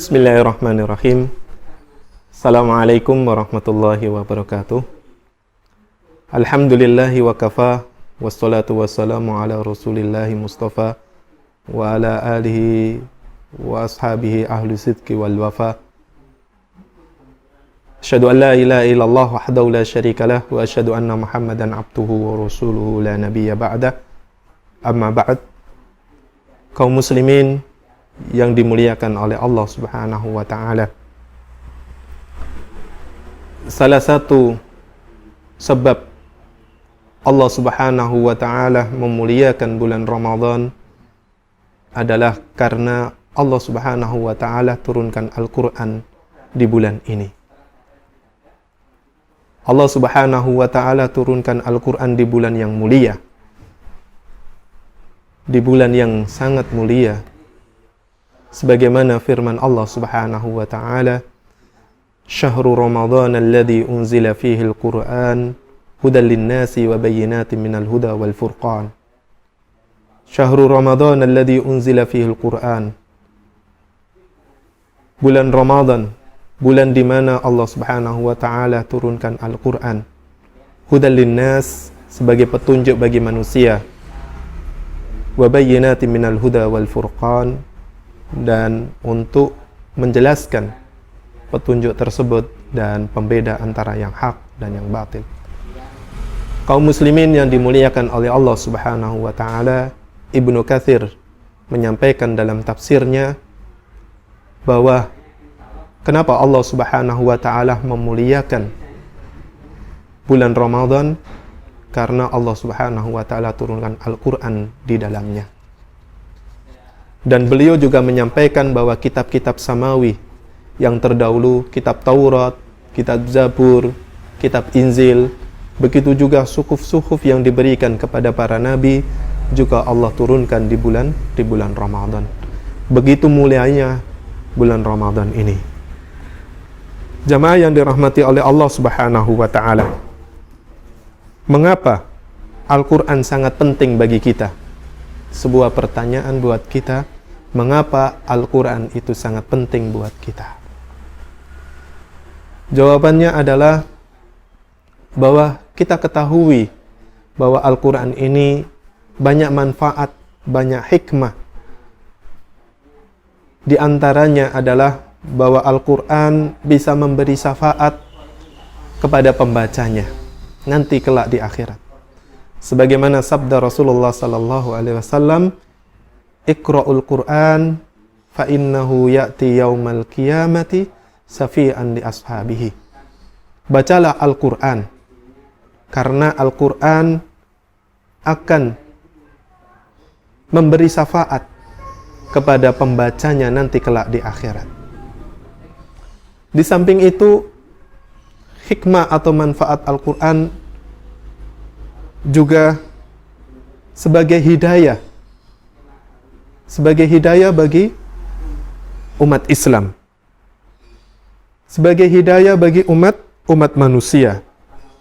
Bismillahirrahmanirrahim. Assalamualaikum warahmatullahi wabarakatuh. Alhamdulillahi wa kafa, wassalatu wassalamu ala rasulillahi mustafa wa ala alihi wa ashabihi ahli sidqi wal wafa. Asyhadu an la ilaha illallah wahdahu la syarika lah wa asyhadu anna Muhammadan abduhu wa rasuluhu la nabiyya ba'dah. Amma ba'd. Kaum muslimin yang dimuliakan oleh Allah Subhanahu wa taala. Salah satu sebab Allah Subhanahu wa taala memuliakan bulan Ramadan adalah karena Allah Subhanahu wa taala turunkan Al-Qur'an di bulan ini. Allah Subhanahu wa taala turunkan Al-Qur'an di bulan yang mulia. Di bulan yang sangat mulia. Sebagaimana firman Allah Subhanahu wa taala, "Syahrul Ramadan alladzi unzila fihi al-Qur'an hudan lin-nasi wa bayyinatin minal huda wal furqan." Syahrul Ramadan alladzi unzila fihi al-Qur'an. Bulan Ramadan, bulan di mana Allah Subhanahu wa taala turunkan Al-Qur'an. Hudan lin-nas, sebagai petunjuk bagi manusia. Wa bayyinatin minal huda wal furqan, dan untuk menjelaskan petunjuk tersebut dan pembeda antara yang hak dan yang batil. Kaum muslimin yang dimuliakan oleh Allah Subhanahu wa taala, Ibnu Katsir menyampaikan dalam tafsirnya bahwa kenapa Allah Subhanahu wa taala memuliakan bulan Ramadan, karena Allah Subhanahu wa taala turunkan Al-Qur'an di dalamnya. Dan beliau juga menyampaikan bahwa kitab-kitab samawi yang terdahulu, kitab Taurat, kitab Zabur, kitab Injil, begitu juga suhuf-suhuf yang diberikan kepada para nabi, juga Allah turunkan di bulan Ramadan. Begitu mulianya bulan Ramadan ini. Jamaah yang dirahmati oleh Allah Subhanahu wa taala. Mengapa Al-Qur'an sangat penting bagi kita? Sebuah pertanyaan buat kita, mengapa Al-Quran itu sangat penting buat kita? Jawabannya adalah bahwa kita ketahui bahwa Al-Quran ini banyak manfaat, banyak hikmah. Di antaranya adalah bahwa Al-Quran bisa memberi syafaat kepada pembacanya nanti kelak di akhirat. Sebagaimana sabda Rasulullah sallallahu alaihi wasallam, "Iqra'ul Qur'an fa innahu ya'ti yaumal qiyamati safi'an li ashabihi." Bacalah Al-Qur'an, karena Al-Qur'an akan memberi syafaat kepada pembacanya nanti kelak di akhirat. Di samping itu, hikmah atau manfaat Al-Qur'an juga sebagai hidayah bagi umat Islam, sebagai hidayah bagi umat manusia,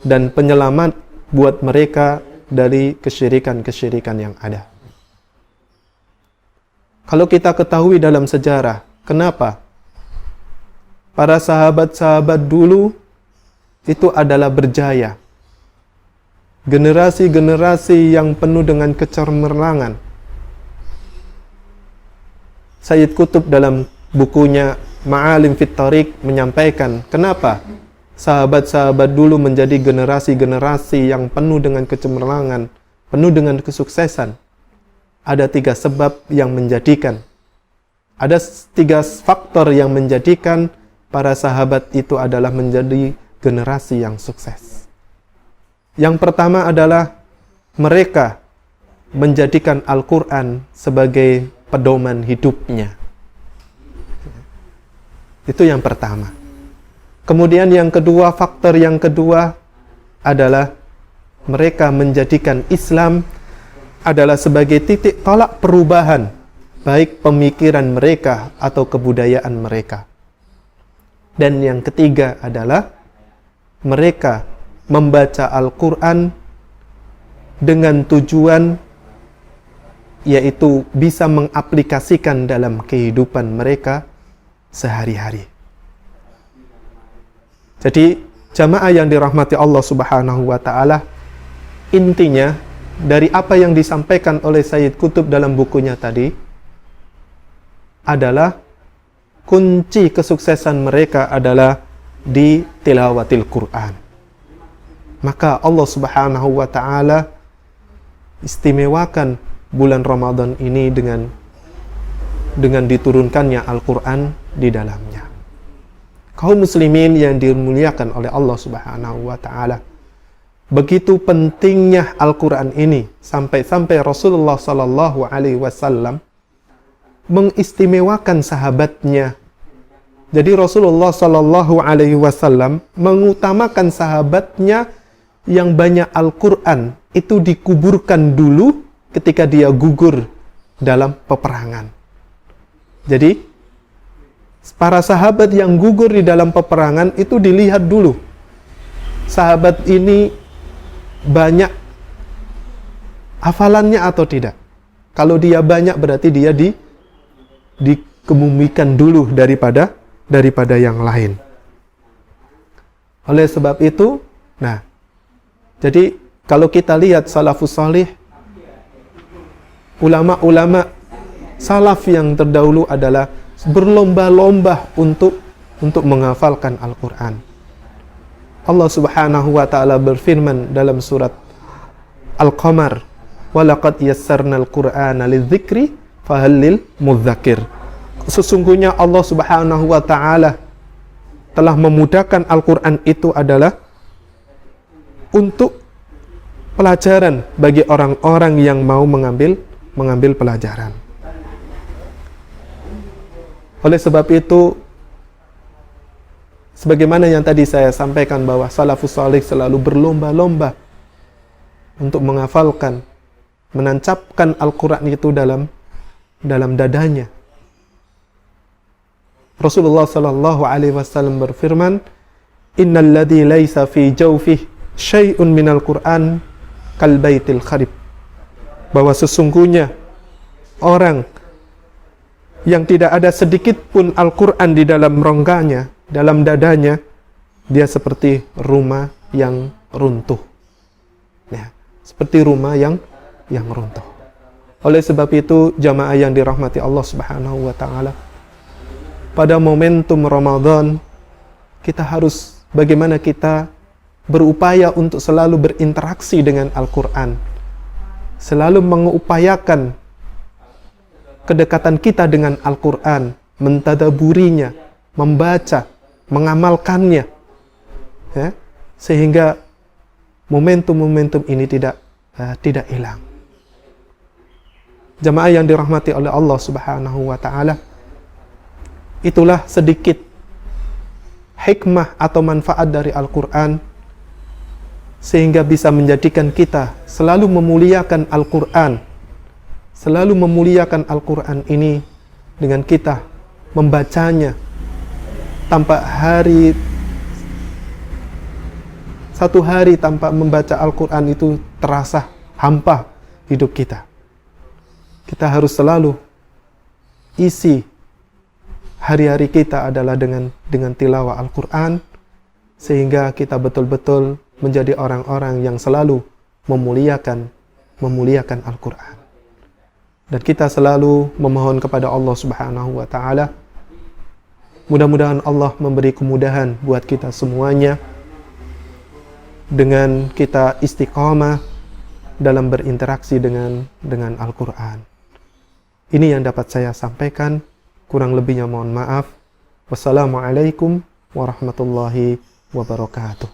dan penyelamat buat mereka dari kesyirikan-kesyirikan yang ada. Kalau kita ketahui dalam sejarah, kenapa para sahabat-sahabat dulu itu adalah berjaya, generasi-generasi yang penuh dengan kecemerlangan. Sayyid Qutb dalam bukunya Ma'alim fit Thariq menyampaikan kenapa sahabat-sahabat dulu menjadi generasi-generasi yang penuh dengan kecemerlangan, penuh dengan kesuksesan. Ada 3 sebab yang menjadikan, ada 3 faktor yang menjadikan para sahabat itu adalah menjadi generasi yang sukses. Yang pertama adalah mereka menjadikan Al-Quran sebagai pedoman hidupnya. Itu yang pertama. Kemudian yang kedua, faktor yang kedua adalah mereka menjadikan Islam adalah sebagai titik tolak perubahan, baik pemikiran mereka atau kebudayaan mereka. Dan yang ketiga adalah mereka membaca Al-Quran dengan tujuan yaitu bisa mengaplikasikan dalam kehidupan mereka sehari-hari. Jadi jamaah yang dirahmati Allah Subhanahu wa taala, intinya dari apa yang disampaikan oleh Sayyid Qutb dalam bukunya tadi adalah kunci kesuksesan mereka adalah di tilawatil Quran. Maka Allah Subhanahu wa taala istimewakan bulan Ramadan ini dengan diturunkannya Al-Quran di dalamnya. Kaum muslimin yang dimuliakan oleh Allah Subhanahu wa taala, begitu pentingnya Al-Quran ini sampai Rasulullah sallallahu alaihi wasallam mengistimewakan sahabatnya. Jadi Rasulullah sallallahu alaihi wasallam mengutamakan sahabatnya yang banyak Al-Quran itu dikuburkan dulu ketika dia gugur dalam peperangan. Jadi para sahabat yang gugur di dalam peperangan itu dilihat dulu. Sahabat ini banyak hafalannya atau tidak. Kalau dia banyak berarti dia dikebumikan dulu daripada yang lain. Oleh sebab itu, jadi kalau kita lihat salafus salih, ulama-ulama salaf yang terdahulu adalah berlomba-lomba untuk menghafalkan Al-Quran. Allah Subhanahu wa taala berfirman dalam surat Al-Qamar, "Walaqad yassarnal Qur'ana lidzikri fahal lil mudzakir." Sesungguhnya Allah Subhanahu wa taala telah memudahkan Al-Quran itu adalah untuk pelajaran bagi orang-orang yang mau mengambil pelajaran. Oleh sebab itu, sebagaimana yang tadi saya sampaikan bahwa salafus salih selalu berlomba-lomba untuk menghafalkan, menancapkan Al-Quran itu dalam dadanya. Rasulullah sallallahu alaihi wasallam berfirman, "Innal ladzi laisa fi jawfihi syai'un minal Qur'an kal baitil kharib." Bahwa sesungguhnya orang yang tidak ada sedikit pun Al-Quran di dalam rongganya, dalam dadanya, dia seperti rumah yang runtuh. Ya, seperti rumah yang runtuh. Oleh sebab itu, jamaah yang dirahmati Allah Subhanahu wa taala, pada momentum Ramadan kita harus bagaimana kita berupaya untuk selalu berinteraksi dengan Al-Quran, selalu mengupayakan kedekatan kita dengan Al-Quran, mentadaburinya, membaca, mengamalkannya, ya, sehingga momentum-momentum ini tidak hilang. Jamaah yang dirahmati oleh Allah Subhanahu wa taala, itulah sedikit hikmah atau manfaat dari Al-Quran, sehingga bisa menjadikan kita selalu memuliakan Al-Quran, selalu memuliakan Al-Quran ini dengan kita membacanya tanpa satu hari tanpa membaca Al-Quran itu terasa hampa hidup kita. Kita harus selalu isi hari-hari kita adalah dengan tilawah Al-Quran, sehingga kita betul-betul menjadi orang-orang yang selalu memuliakan Al-Quran. Dan kita selalu memohon kepada Allah Subhanahu wa taala, mudah-mudahan Allah memberi kemudahan buat kita semuanya dengan kita istiqamah dalam berinteraksi dengan Al-Quran. Ini yang dapat saya sampaikan, kurang lebihnya mohon maaf. Wassalamualaikum warahmatullahi wabarakatuh.